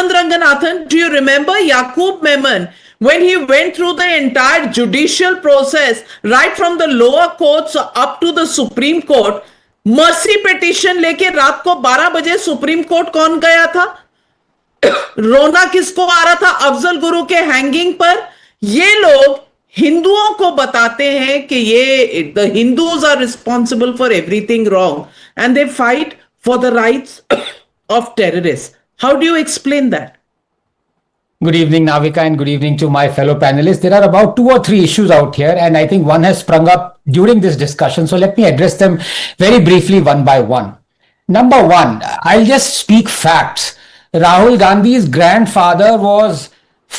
Anand Ranganathan, do you remember Yaqub Memon when he went through the entire judicial process, right from the lower courts up to the Supreme Court, mercy petition लेके रात को 12 बजे supreme court कौन गया था? रोना किसको आ रहा था? अफजल गुरु के हैंगिंग पर। ये लोग हिंदुओं को बताते हैं कि ये the Hindus are responsible for everything wrong and they fight for the rights of terrorist. How do you explain that? Good evening, Navika, and good evening to my fellow panelists. There are about 2 or 3 issues out here, and I think one has sprung up during this discussion. So let me address them very briefly one by one. Number one, I'll just speak facts. Rahul Gandhi's grandfather was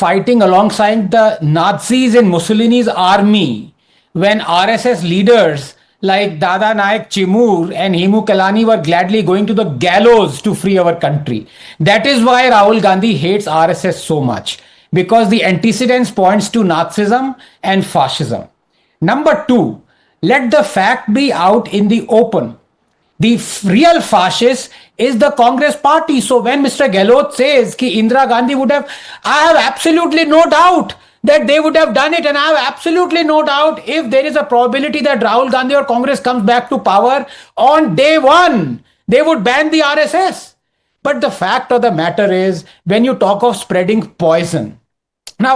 fighting alongside the Nazis in Mussolini's army when RSS leaders like Dada Naik Chimur and Himu Kalani were gladly going to the gallows to free our country. That is why Rahul Gandhi hates RSS so much, because the antecedents points to Nazism and fascism. Number two, let the fact be out in the open. The real fascist is the Congress party. So when Mr. Gehlot says that Indira Gandhi would have, I have absolutely no doubt that they would have done it, and I have absolutely no doubt if there is a probability that Rahul Gandhi or Congress comes back to power on day one, they would ban the RSS. But the fact of the matter is, when you talk of spreading poison, now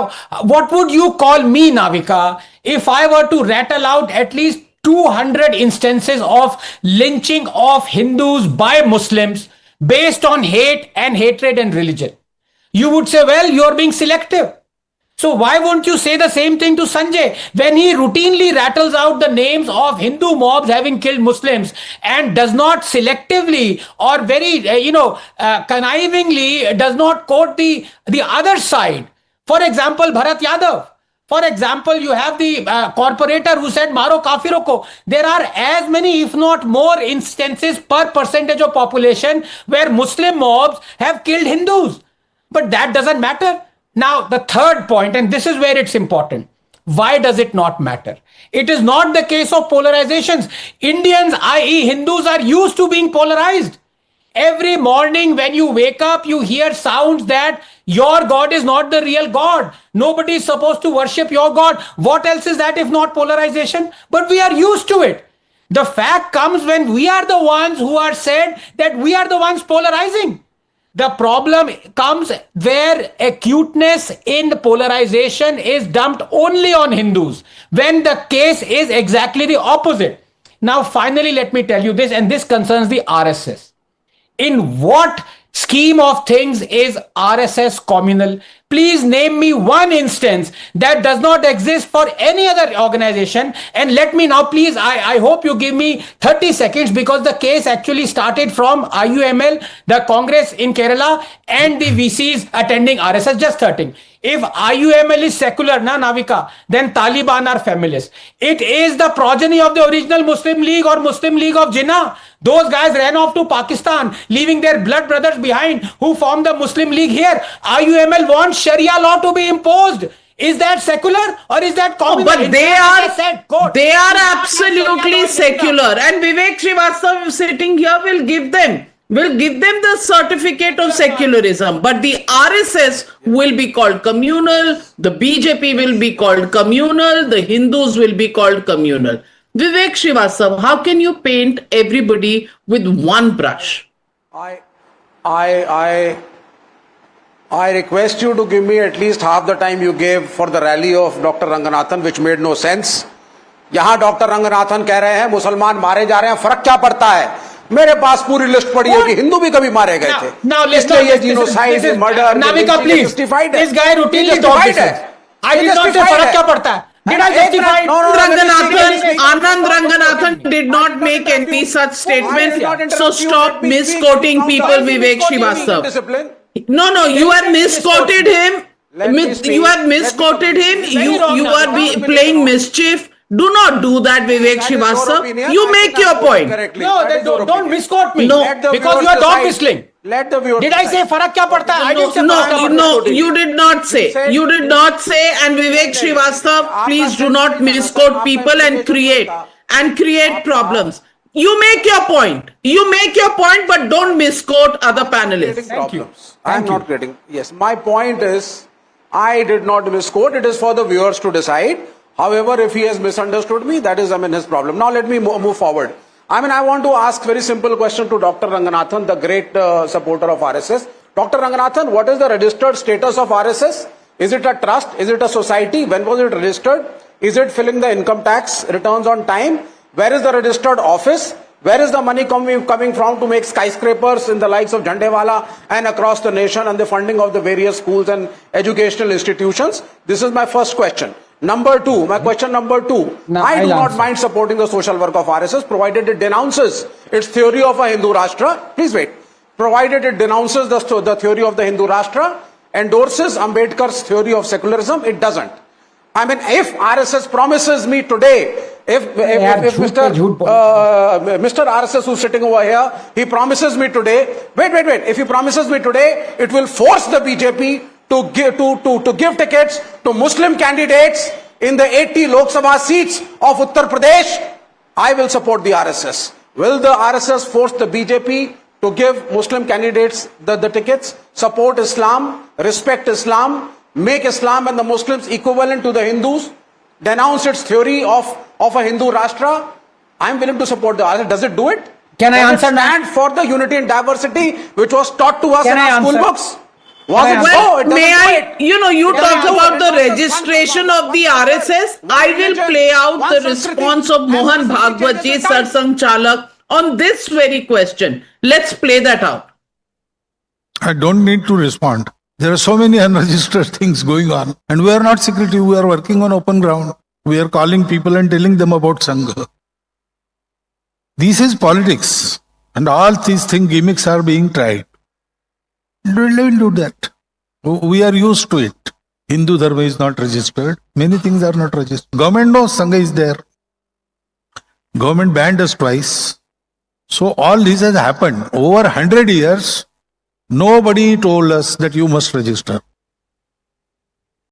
what would you call me, Navika, if I were to rattle out at least 200 instances of lynching of Hindus by Muslims based on hate and hatred and religion? You would say, well, you're being selective. So why won't you say the same thing to Sanjay when he routinely rattles out the names of Hindu mobs having killed Muslims and does not selectively or very, connivingly does not quote the other side? For example, Bharat Yadav. For example, you have the corporator who said, Maro Kafiro ko. There are as many, if not more, instances per percentage of population where Muslim mobs have killed Hindus. But that doesn't matter. Now, the third point, and this is where it's important. Why does it not matter? It is not the case of polarizations. Indians, i.e. Hindus, are used to being polarized. Every morning when you wake up, you hear sounds that your God is not the real God. Nobody is supposed to worship your God. What else is that if not polarization? But we are used to it. The fact comes when we are the ones who are said that we are the ones polarizing. The problem comes where acuteness in polarization is dumped only on Hindus, when the case is exactly the opposite. Now, finally, let me tell you this, and this concerns the RSS. In what scheme of things is RSS communal? Please name me one instance that does not exist for any other organization. And let me now, please, I hope you give me 30 seconds, because the case actually started from IUML, the Congress in Kerala, and the VCs attending RSS. Just 30. If IUML is secular, na Navika, then Taliban are feminists. It is the progeny of the original Muslim League or Muslim League of Jinnah. Those guys ran off to Pakistan, leaving their blood brothers behind who formed the Muslim League here. IUML wants Sharia law to be imposed. Is that secular or is that communal? But they are absolutely secular. And Vivek Srivastava sitting here will give them the certificate of secularism. But the RSS will be called communal, the BJP will be called communal, the Hindus will be called communal. Vivek Srivastava, how can you paint everybody with one brush? I request you to give me at least half the time you gave for the rally of Dr. Ranganathan, which made no sense. यहाँ doctor Ranganathan कह रहे हैं मुसलमान मारे जा रहे हैं, फर्क क्या पड़ता है? मेरे पास पूरी लिस्ट पड़ी है कि हिंदू भी कभी मारे गए थे. इसलिए ये genocide, murder, Navika, please. This guy routinely talks this. I did not say फर्क क्या पड़ता है. Did I justify? Anand Ranganathan did not make any such statement. So stop misquoting people, Vivek Srivastava. No, you have misquoted him. You have misquoted him. You are playing mischief. Do not do that, Vivek Srivastava. You make your point. No, don't misquote me. No, because you are dog whistling. Let the viewer. Did I say farak kya padta hai? I didn't say No, you did not say. You did not say. And Vivek Srivastava, please do not misquote people and create problems. You make your point. You make your point, but don't misquote other panelists. Creating Thank you. problems. I am Thank you. not creating. Yes, my point is, I did not misquote. It is for the viewers to decide. However, if he has misunderstood me, that is, his problem. Now let me move forward. I want to ask very simple question to Dr. Ranganathan, the great supporter of RSS. Dr. Ranganathan, what is the registered status of RSS? Is it a trust? Is it a society? When was it registered? Is it filling the income tax returns on time? Where is the registered office? Where is the money coming from to make skyscrapers in the likes of Jhandewala and across the nation and the funding of the various schools and educational institutions? This is my first question. Number two, my question number two. No, I do I'll not answer. mind supporting the social work of RSS provided it denounces its theory of a Hindu Rashtra. Please wait. Provided it denounces the theory of the Hindu Rashtra, endorses Ambedkar's theory of secularism, it doesn't. If RSS promises me today, if Mr. RSS who's sitting over here, he promises me today, wait, if he promises me today, it will force the BJP to give tickets to Muslim candidates in the 80 Lok Sabha seats of Uttar Pradesh, I will support the RSS. Will the RSS force the BJP to give Muslim candidates the tickets, support Islam, respect Islam, make Islam and the Muslims equivalent to the Hindus, denounce its theory of a Hindu Rashtra? I am willing to support the RSS. Does it do it? Can I Does it answer now? stand for the unity and diversity which was taught to us Can in I our school answer? books? Was Can I it answer? so? It doesn't May do I, it. you Can I talk answer? about the It doesn't registration stand of the RSS. I will religion, play out one the Sanskriti, response of and Mohan Sanskriti Bhagwat ji, changes the time. Sarsang Chalak, on this very question. Let's play that out. I don't need to respond. There are so many unregistered things going on. And we are not secretive. We are working on open ground. We are calling people and telling them about Sangha. This is politics. And all these gimmicks are being tried. Don't do that. We are used to it. Hindu Dharma is not registered. Many things are not registered. Government knows Sangha is there. Government banned us twice. So all this has happened. Over 100 years, nobody told us that you must register.